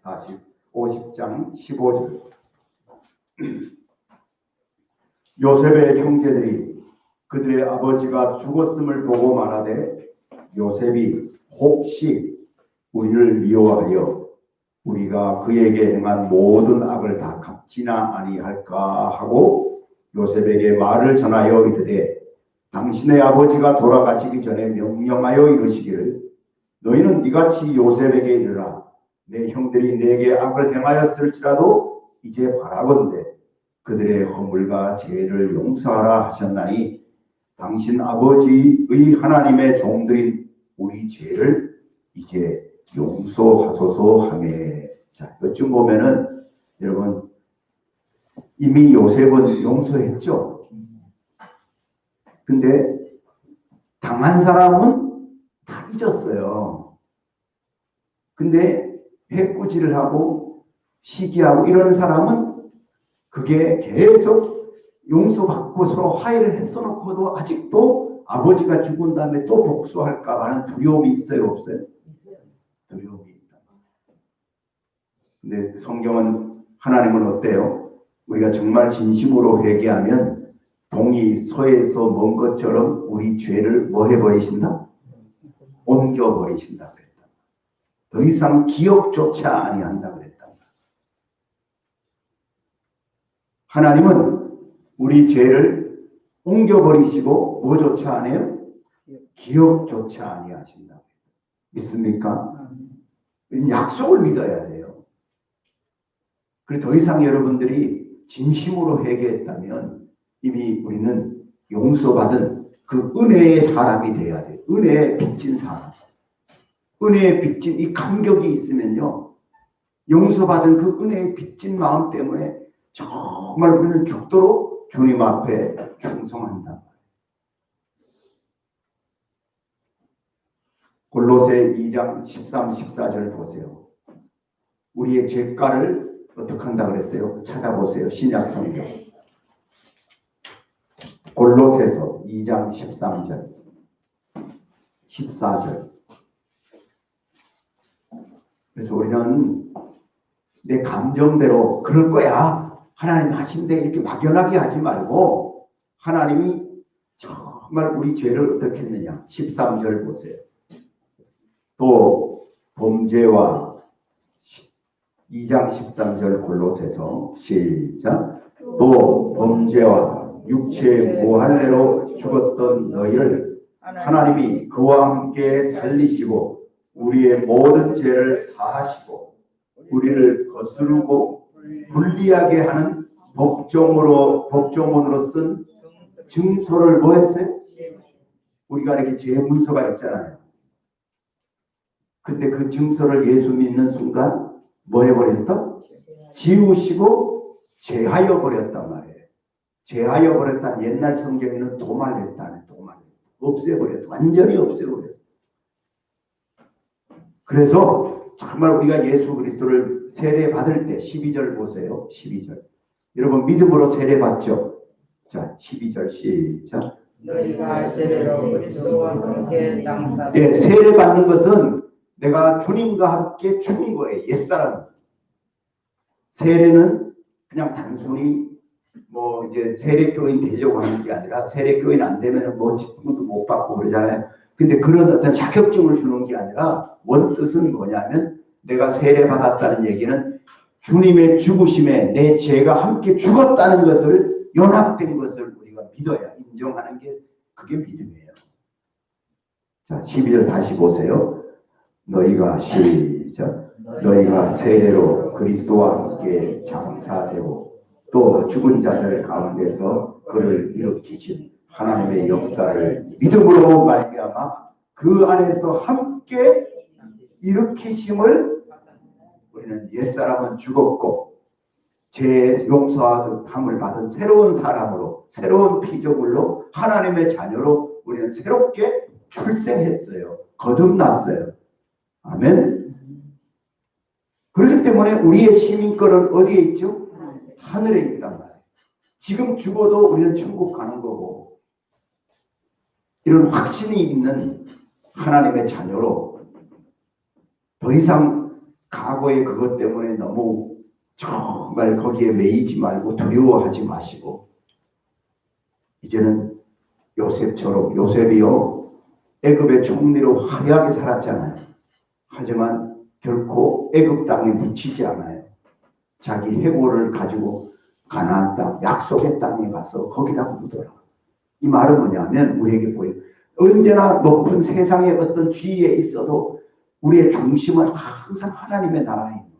제50장 15절. 요셉의 형제들이 그들의 아버지가 죽었음을 보고 말하되 요셉이 혹시 우리를 미워하여 우리가 그에게 행한 모든 악을 다 갚지나 아니할까 하고 요셉에게 말을 전하여 이르되 당신의 아버지가 돌아가시기 전에 명령하여 이르시기를 너희는 이같이 요셉에게 이르라 내 형들이 내게 악을 행하였을지라도 이제 바라건대 그들의 허물과 죄를 용서하라 하셨나니 당신 아버지의 하나님의 종들인 우리 죄를 이제 용서하소서 하매. 자, 이쯤 보면은 여러분 이미 요셉은 용서했죠. 근데 당한 사람은 다 잊었어요. 근데 해꾸지를 하고 시기하고 이러는 사람은 그게 계속 용서받고 서로 화해를 했어놓고도 아직도 아버지가 죽은 다음에 또 복수할까 하는 두려움이 있어요, 없어요? 두려움이 있다. 근데 성경은 하나님은 어때요? 우리가 정말 진심으로 회개하면 동이 서에서 먼 것처럼 우리 죄를 뭐 해버리신다? 옮겨버리신다 그랬다. 더 이상 기억조차 아니한다 그랬다. 하나님은 우리 죄를 옮겨버리시고 뭐조차 안 해요? 기억조차 아니하신다. 믿습니까? 약속을 믿어야 돼요. 그래서 더 이상 여러분들이 진심으로 회개했다면 이미 우리는 용서받은 그 은혜의 사람이 돼야 돼요. 은혜에 빚진 사람. 은혜에 빚진 이 감격이 있으면요. 용서받은 그 은혜에 빚진 마음 때문에 정말 우리는 죽도록 주님 앞에 충성한다. 골로새 2장 13, 14절 보세요. 우리의 죄가를 어떻게 한다 그랬어요? 찾아보세요. 신약 성경. 골로새서 2장 13절, 14절. 그래서 우리는 내 감정대로 그럴 거야. 하나님 하신대 이렇게 막연하게 하지 말고 하나님이 정말 우리 죄를 어떻게 했느냐. 13절 보세요. 또 범죄와 2장 13절 골로새서 시작. 또 범죄와 육체의 모할례로 죽었던 너희를 하나님이 그와 함께 살리시고 우리의 모든 죄를 사하시고 우리를 거스르고 불리하게 하는 법조문으로 쓴 증서를 뭐 했어요? 우리가 이렇게 죄 문서가 있잖아요. 근데 그 증서를 예수 믿는 순간 뭐 해버렸다? 지우시고 제하여 버렸단 말이에요. 제하여 버렸다는 옛날 성경에는 도말했다는 도말. 없애버렸다. 완전히 없애버렸어. 그래서 정말 우리가 예수 그리스도를 세례 받을 때 12절 보세요. 12절. 여러분 믿음으로 세례 받죠? 자, 12절 시작. 너희가 세례로 그리스도와 함께 장사. 예, 세례 받는 것은 내가 주님과 함께 죽은 거예요. 옛사람. 세례는 그냥 단순히 뭐 이제 세례교인 되려고 하는 게 아니라 세례교인 안 되면 뭐 직분도 못 받고 그러잖아요. 근데 그런 어떤 자격증을 주는 게 아니라 원뜻은 뭐냐면 내가 세례 받았다는 얘기는 주님의 죽으심에 내 죄가 함께 죽었다는 것을 연합된 것을 우리가 믿어야 인정하는 게 그게 믿음이에요. 자, 12절 다시 보세요. 너희가 시작. 너희가 세례로 그리스도와 함께 장사되고 또 죽은 자들 가운데서 그를 일으키신 하나님의 역사를 믿음으로 말미암아 그 안에서 함께 일으키심을 우리는 옛사람은 죽었고 죄 용서함을 받은 새로운 사람으로 새로운 피조물로 하나님의 자녀로 우리는 새롭게 출생했어요. 거듭났어요. 아멘. 그렇기 때문에 우리의 시민권은 어디에 있죠? 하늘에 있단 말이에요. 지금 죽어도 우리는 천국 가는 거고 이런 확신이 있는 하나님의 자녀로 더 이상 과거의 그것 때문에 너무 정말 거기에 매이지 말고 두려워하지 마시고 이제는 요셉처럼 요셉이요 애굽의 총리로 화려하게 살았잖아요. 하지만 결코 애굽 땅에 묻히지 않아요. 자기 해골을 가지고 가나안 땅 약속의 땅에 가서 거기다 묻어라. 이 말은 뭐냐면 우리에게 보여요. 언제나 높은 세상의 어떤 지위에 있어도 우리의 중심은 항상 하나님의 나라에 있는 거예요.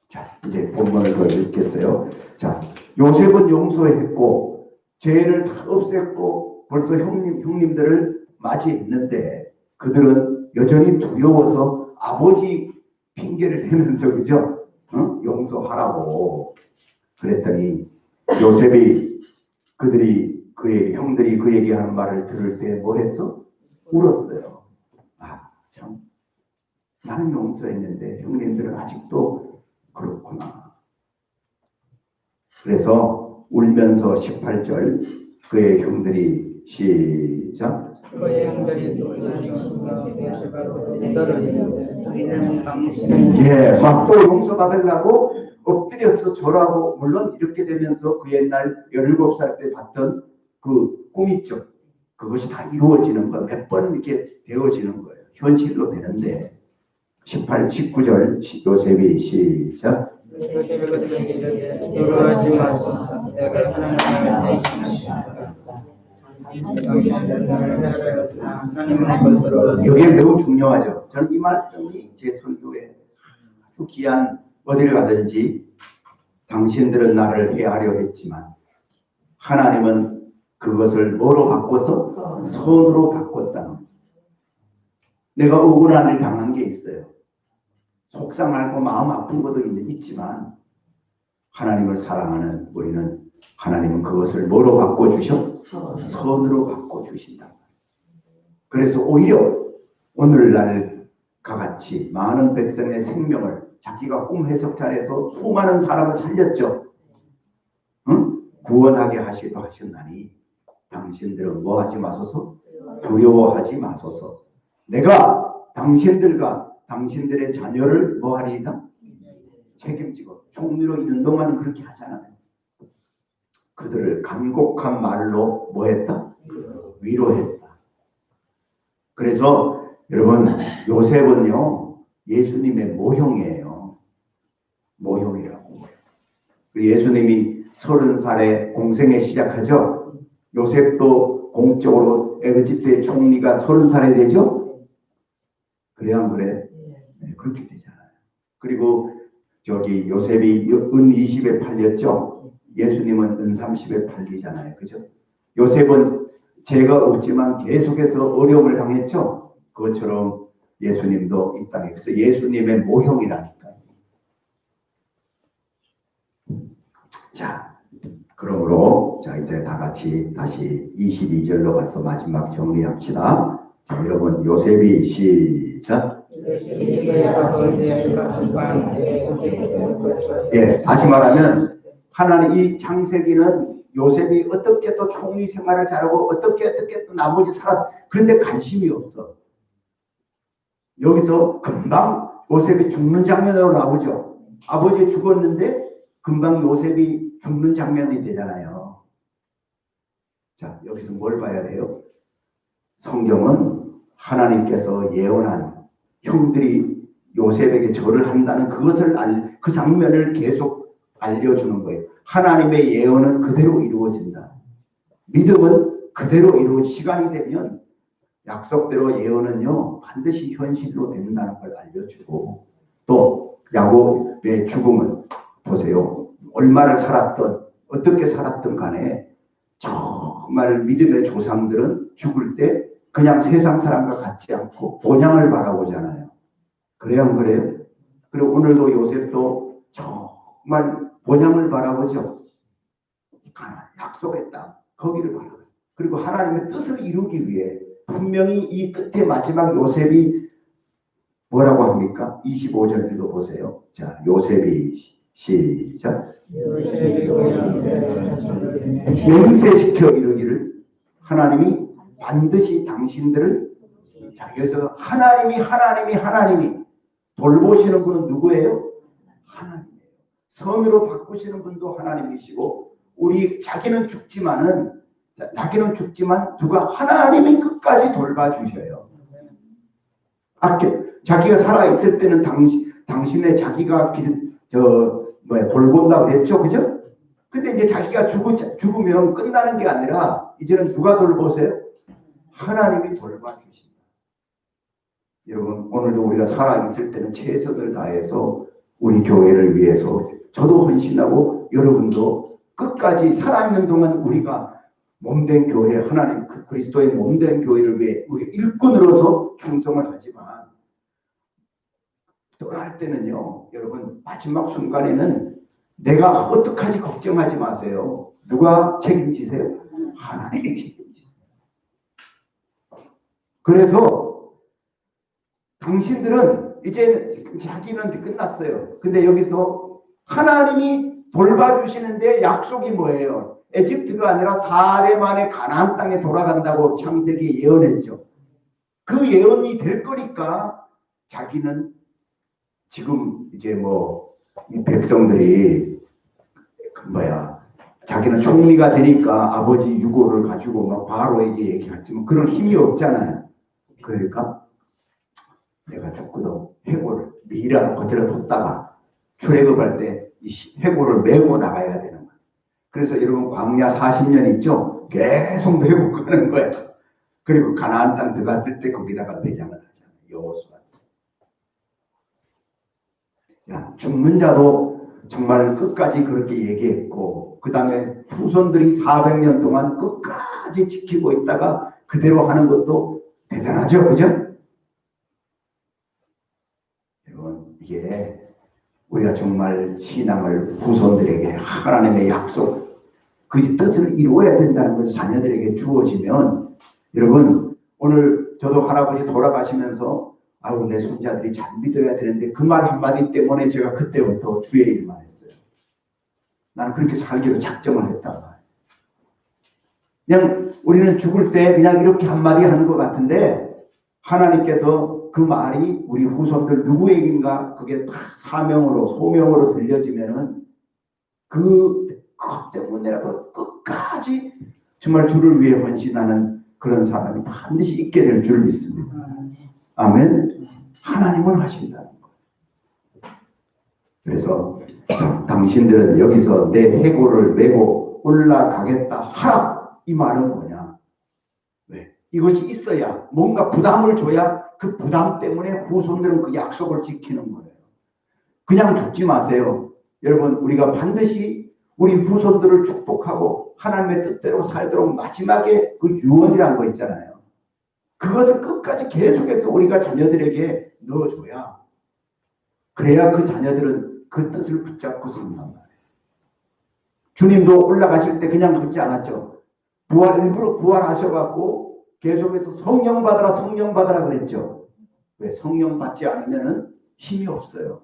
자, 이제 본문을 더 읽겠어요. 자, 요셉은 용서했고 죄를 다 없앴고 벌써 형님들을 맞이했는데 그들은 여전히 두려워서 아버지 핑계를 대면서 그죠? 용서하라고 그랬더니 요셉이 그의 형들이 그에게 하는 말을 들을 때 뭐 했어? 울었어요. 아, 참 나는 용서했는데 형님들은 아직도 그렇구나. 그래서 울면서 18절 그의 형들이 시작 그의 형들이 놀라서 우리는 당신을 예, 막 또 용서받으려고 엎드려서 절하고 물론 이렇게 되면서 그 옛날 17살 때 봤던 그 꿈 있죠. 그것이 다 이루어지는 거예요. 몇 번 이렇게 되어지는 거예요. 현실로 되는데 18, 19절 요셉이 시작 두려워하지 마소서. 내가 하나님을 대신하시는 이게 매우 중요하죠. 저는 이 말씀이 제 설교에 아주 귀한 어디를 가든지 당신들은 나를 해하려 했지만 하나님은 그것을 뭐로 바꿔서 선으로 바꿨다는 거예요. 내가 억울한 일 당한 게 있어요. 속상하고 마음 아픈 것도 있지만 하나님을 사랑하는 우리는 하나님은 그것을 뭐로 바꿔주셔? 선으로 바꿔주신다. 그래서 오히려 오늘날과 같이 많은 백성의 생명을 자기가 꿈 해석자에서 수많은 사람을 살렸죠. 응? 구원하게 하시기도 하셨나니 당신들은 뭐 하지 마소서? 두려워하지 마소서. 내가 당신들과 당신들의 자녀를 뭐 하리이다? 책임지고 총리로 있는 동안 그렇게 하잖아요. 그들을 간곡한 말로 뭐 했다? 위로했다. 그래서 여러분 요셉은요 예수님의 모형이에요. 모형이라고. 예수님이 30살에 공생에 시작하죠. 요셉도 공적으로 애굽의 총리가 30살에 되죠. 그래야 안 그래? 네, 그렇게 되잖아요. 그리고 저기 요셉이 은 20에 팔렸죠. 예수님은 은 30에 팔리잖아요. 그죠? 요셉은 죄가 없지만 계속해서 어려움을 당했죠. 그것처럼 예수님도 이 땅에서 예수님의 모형이라니까요. 자, 그러므로 자 이제 다 같이 다시 22절로 가서 마지막 정리합시다. 자, 여러분 요셉이 시작. 예, 다시 말하면 하나님 이 창세기는 요셉이 어떻게 또 총리 생활을 잘하고 어떻게 또 나머지 살았어. 그런데 관심이 없어. 여기서 금방 요셉이 죽는 장면으로 나오죠. 아버지 죽었는데 금방 요셉이 죽는 장면이 되잖아요. 자, 여기서 뭘 봐야 돼요? 성경은 하나님께서 예언한 형들이 요셉에게 절을 한다는 그것을 그 장면을 계속 알려주는 거예요. 하나님의 예언은 그대로 이루어진다. 믿음은 그대로 시간이 되면 약속대로 예언은요 반드시 현실로 된다는 걸 알려주고 또 야곱의 죽음은 보세요. 얼마를 살았던 어떻게 살았던 간에 정말 믿음의 조상들은 죽을 때 그냥 세상 사람과 같지 않고 본향을 바라보잖아요. 그래요 안 그래요? 그리고 오늘도 요셉도 정말 본향을 바라보죠. 약속의 땅 거기를 바라봐요. 그리고 하나님의 뜻을 이루기 위해 분명히 이 끝에 마지막 요셉이 뭐라고 합니까? 25절 읽어보세요. 자, 요셉이 시작. 영세시켜 이루기를 하나님이 반드시 당신들을 자, 여기서 하나님이 돌보시는 분은 누구예요? 하나님이에요. 선으로 바꾸시는 분도 하나님이시고, 자기는 죽지만 누가 하나님이 끝까지 돌봐주셔요. 자기가 살아있을 때는 당신의 자기가 돌본다고 했죠. 그죠? 근데 이제 자기가 죽으면 끝나는 게 아니라 이제는 누가 돌보세요? 하나님이 돌봐주신다. 여러분, 오늘도 우리가 살아있을 때는 최선을 다해서 우리 교회를 위해서 저도 헌신하고 여러분도 끝까지 살아있는 동안 우리가 몸된 교회, 하나님 그리스도의 몸된 교회를 위해 우리 일꾼으로서 충성을 하지만 떠날 때는요, 여러분, 마지막 순간에는 내가 어떡하지 걱정하지 마세요. 누가 책임지세요? 하나님이 책임지세요. 그래서 당신들은 이제 자기는 끝났어요. 근데 여기서 하나님이 돌봐주시는데 약속이 뭐예요? 에집트가 아니라 4대 만에 가나안 땅에 돌아간다고 창세기 예언했죠. 그 예언이 될 거니까 자기는 지금 이제 이 백성들이 자기는 총리가 되니까 아버지 유고를 가지고 막 바로에게 얘기했지만 그런 힘이 없잖아요. 그러니까 내가 죽고도 해골을 미이라고 거들어뒀다가 출애굽할 때 이 해골을 메고 나가야 되는 거예요. 그래서 여러분 광야 40년 있죠? 계속 메고 가는 거예요. 그리고 가나안 땅 들어갔을 때 거기다가 내장을 하잖아요. 여호수아. 죽는 자도 정말 끝까지 그렇게 얘기했고, 그 다음에 후손들이 400년 동안 끝까지 지키고 있다가 그대로 하는 것도 대단하죠. 그죠? 여러분, 이게 우리가 정말 신앙을 후손들에게 하나님의 약속, 그 뜻을 이루어야 된다는 것이 자녀들에게 주어지면, 여러분, 오늘 저도 할아버지 돌아가시면서 아우, 내 손자들이 잘 믿어야 되는데 그 말 한마디 때문에 제가 그때부터 주의 일만 했어요. 나는 그렇게 살기로 작정을 했단 말이에요. 그냥 우리는 죽을 때 그냥 이렇게 한마디 하는 것 같은데 하나님께서 그 말이 우리 후손들 누구에게인가 그게 다 사명으로 소명으로 들려지면은 그것 때문에라도 끝까지 정말 주를 위해 헌신하는 그런 사람이 반드시 있게 될 줄 믿습니다. 아멘. 하나님은 하신다는 거예요. 그래서 당신들은 여기서 내 해골을 메고 올라가겠다 하라. 이 말은 뭐냐? 왜? 이것이 있어야 뭔가 부담을 줘야 그 부담 때문에 후손들은 그 약속을 지키는 거예요. 그냥 죽지 마세요. 여러분, 우리가 반드시 우리 후손들을 축복하고 하나님의 뜻대로 살도록 마지막에 그 유언이라는 거 있잖아요. 그것을 끝까지 계속해서 우리가 자녀들에게 넣어줘야, 그래야 그 자녀들은 그 뜻을 붙잡고 산단 말이에요. 주님도 올라가실 때 그냥 그러지 않았죠. 일부러 부활하셔갖고 계속해서 성령 받아라 그랬죠. 왜? 성령 받지 않으면 힘이 없어요.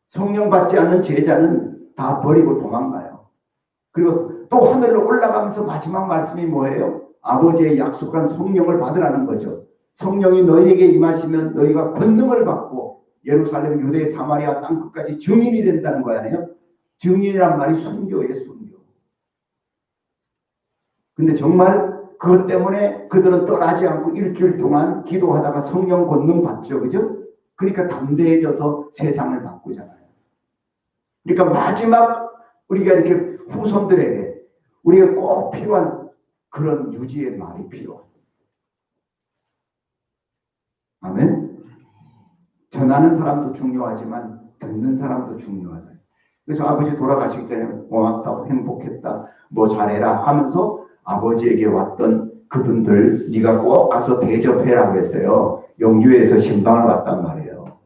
성령 받지 않는 제자는 다 버리고 도망가요. 그리고 또 하늘로 올라가면서 마지막 말씀이 뭐예요? 아버지의 약속한 성령을 받으라는 거죠. 성령이 너희에게 임하시면 너희가 권능을 받고 예루살렘, 유대, 사마리아 땅끝까지 증인이 된다는 거 아니에요? 증인이란 말이 순교예요, 순교. 근데 정말 그것 때문에 그들은 떠나지 않고 일주일 동안 기도하다가 성령 권능 받죠. 그죠? 그러니까 담대해져서 세상을 바꾸잖아요. 그러니까 마지막 우리가 이렇게 후손들에게 우리가 꼭 필요한 그런 유지의 말이 필요합니다. 아멘. 전하는 사람도 중요하지만 듣는 사람도 중요하다. 그래서 아버지 돌아가시기 전에 고맙다, 행복했다, 뭐 잘해라 하면서 아버지에게 왔던 그분들 네가 꼭 가서 대접해라고 했어요. 영주에서 신방을 왔단 말이에요.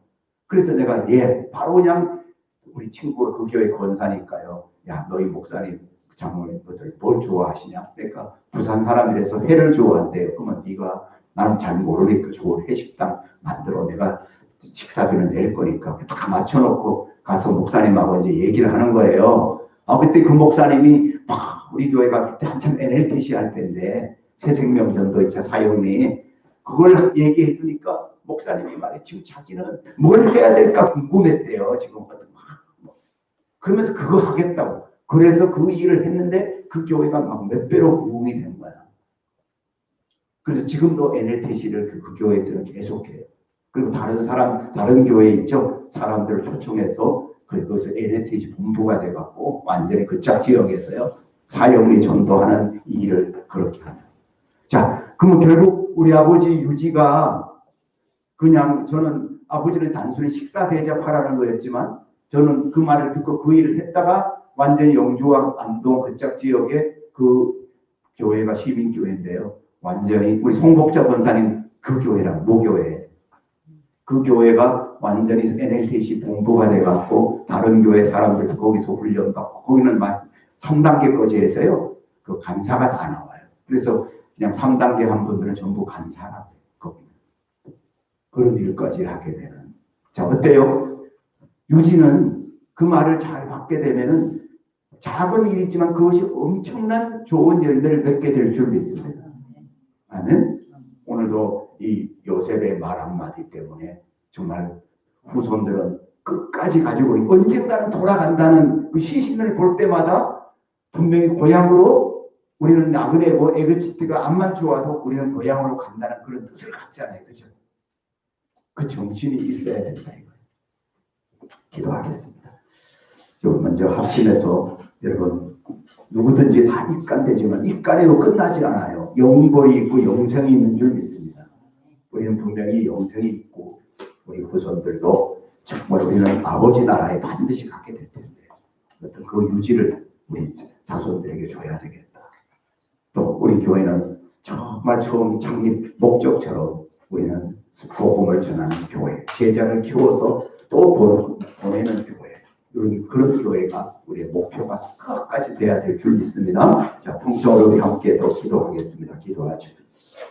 그래서 내가 바로 그냥 우리 친구가 그 교회 권사니까요. 야, 너희 목사님 장로님들 뭘 좋아하시냐? 그러니까 부산 사람이라서 회를 좋아한대요. 그러면 네가 나는 잘 모르니까 좋은 회식당 만들어 내가 식사비는 낼 거니까 다 맞춰놓고 가서 목사님하고 이제 얘기를 하는 거예요. 그때 그 목사님이 막 우리 교회가 그때 한참 NLTC 할 때인데 새생명전도이차 사역이 그걸 얘기해 주니까 목사님이 말해 지금 자기는 뭘 해야 될까 궁금했대요. 지금 그러면서 그거 하겠다고. 그래서 그 일을 했는데 그 교회가 막 몇 배로 부흥이 된 거야. 그래서 지금도 NLTC를 그 교회에서는 계속해요. 그리고 다른 교회 있죠. 사람들을 초청해서 그것을 NLTC 본부가 돼갖고 완전히 그 짝 지역에서요. 사형리 전도하는 일을 그렇게 하는. 자, 그러면 결국 우리 아버지 유지가 그냥 저는 아버지는 단순히 식사 대접하라는 거였지만 저는 그 말을 듣고 그 일을 했다가 완전히 영주와 안동 그 짝 지역에 그 교회가 시민교회인데요. 완전히 우리 송복자 권사님 그 교회랑 모교회 그 교회가 완전히 NLTC 본부가 돼갖고 다른 교회 사람들 거기서 훈련받고 거기는 막 3단계 거제에서요. 그 간사가 다 나와요. 그래서 그냥 3단계 한 분들은 전부 간사가 돼요. 거기는. 그런 일까지 하게 되는. 자, 어때요? 유지는 그 말을 잘 받게 되면은 작은 일이지만 그것이 엄청난 좋은 열매를 맺게 될 줄 믿습니다. 나는 오늘도 이 요셉의 말 한마디 때문에 정말 후손들은 끝까지 가지고 언젠가는 돌아간다는 그 시신을 볼 때마다 분명히 고향으로 우리는 나그네고 에그치트가 암만 좋아도 우리는 고향으로 간다는 그런 뜻을 갖잖아요. 그죠? 그 정신이 있어야 된다 이거예요. 기도하겠습니다. 먼저 합심해서 여러분 누구든지 다 입간되지만 입간에도 끝나지 않아요. 영벌이 있고 영생이 있는 줄 믿습니다. 우리는 분명히 영생이 있고 우리 후손들도 정말 우리는 아버지 나라에 반드시 가게 될 텐데 어떤 그 유지를 우리 자손들에게 줘야 되겠다. 또 우리 교회는 정말 처음 창립 목적처럼 우리는 복음을 전하는 교회, 제자를 키워서 또 보내는 교회, 그런 교회가 우리의 목표가 끝까지 돼야 될 줄 믿습니다. 자, 풍성으로 우리 함께 더 기도하겠습니다. 기도하죠.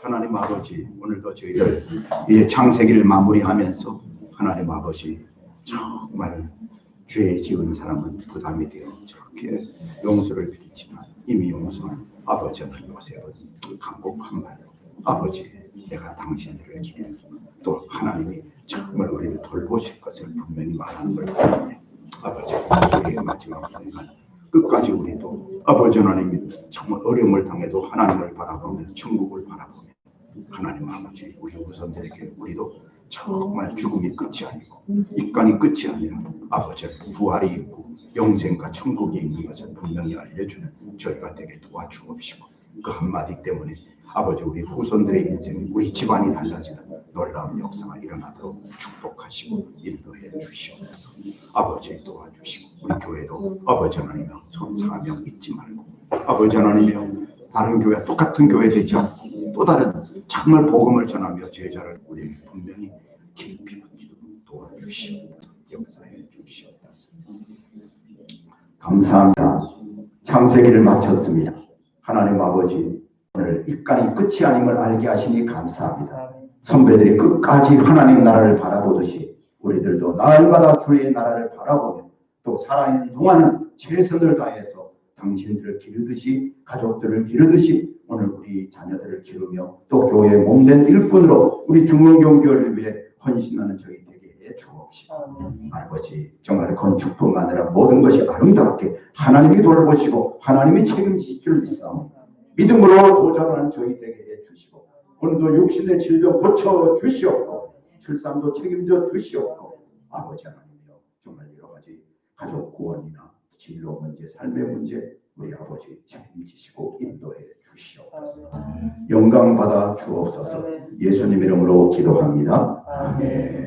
하나님 아버지, 오늘도 저희들 이 창세기를 마무리하면서 하나님 아버지 정말 죄 지은 사람은 부담이 되어 저렇게 용서를 빌지만 이미 용서한 아버지는 요셉은 간곡한 말로 아버지 내가 당신들을 기린 또 하나님이 정말 우리를 돌보실 것을 분명히 말하는 걸 때문에 아버지 우리의 마지막 순간 끝까지 우리도 아버지 하나님 정말 어려움을 당해도 하나님을 바라보며 천국을 바라보며 하나님 아버지 우리 후손들에게 우리도 정말 죽음이 끝이 아니고 입간이 끝이 아니라 아버지 부활이 있고 영생과 천국이 있는 것을 분명히 알려주는 저희가 되게 도와주옵시고 그 한마디 때문에 아버지 우리 후손들의 인생 우리 집안이 달라지는 놀라운 역사가 일어나도록 축복하시고 인도해 주시옵소서. 아버지 도와주시고 우리 교회도 아버지 하나님의 사명 잊지 말고 아버지 하나님의 다른 교회와 똑같은 교회 되지 않고 또 다른 정말 복음을 전하며 제자를 우리에게 분명히 깊이 받기도 도와주시옵소서. 역사해 주시옵소서. 감사합니다. 창세기를 마쳤습니다. 하나님 아버지 오늘 입간이 끝이 아님을 알게 하시니 감사합니다. 선배들이 끝까지 하나님 나라를 바라보듯이 우리들도 날마다 주의 나라를 바라보며 또 살아있는 동안은 최선을 다해서 당신들을 기르듯이 가족들을 기르듯이 오늘 우리 자녀들을 기르며 또 교회의 몸된 일꾼으로 우리 중흥경교를 위해 헌신하는 저희 되게 해 주옵시고 아버지 정말 건축뿐만 아니라 모든 것이 아름답게 하나님이 돌보시고 하나님이 책임지실 줄 믿사옵니다. 믿음으로 도전하는 저희 되게 해 주시고 오늘도 육신의 질병 고쳐 주시옵고 출산도 책임져 주시옵고 아버지 하나님이여 정말 여러 가지 가족 구원이나 진로 문제, 삶의 문제 우리 아버지 책임지시고 인도해 주시옵소서. 영광 받아 주옵소서. 예수님 이름으로 기도합니다. 아멘.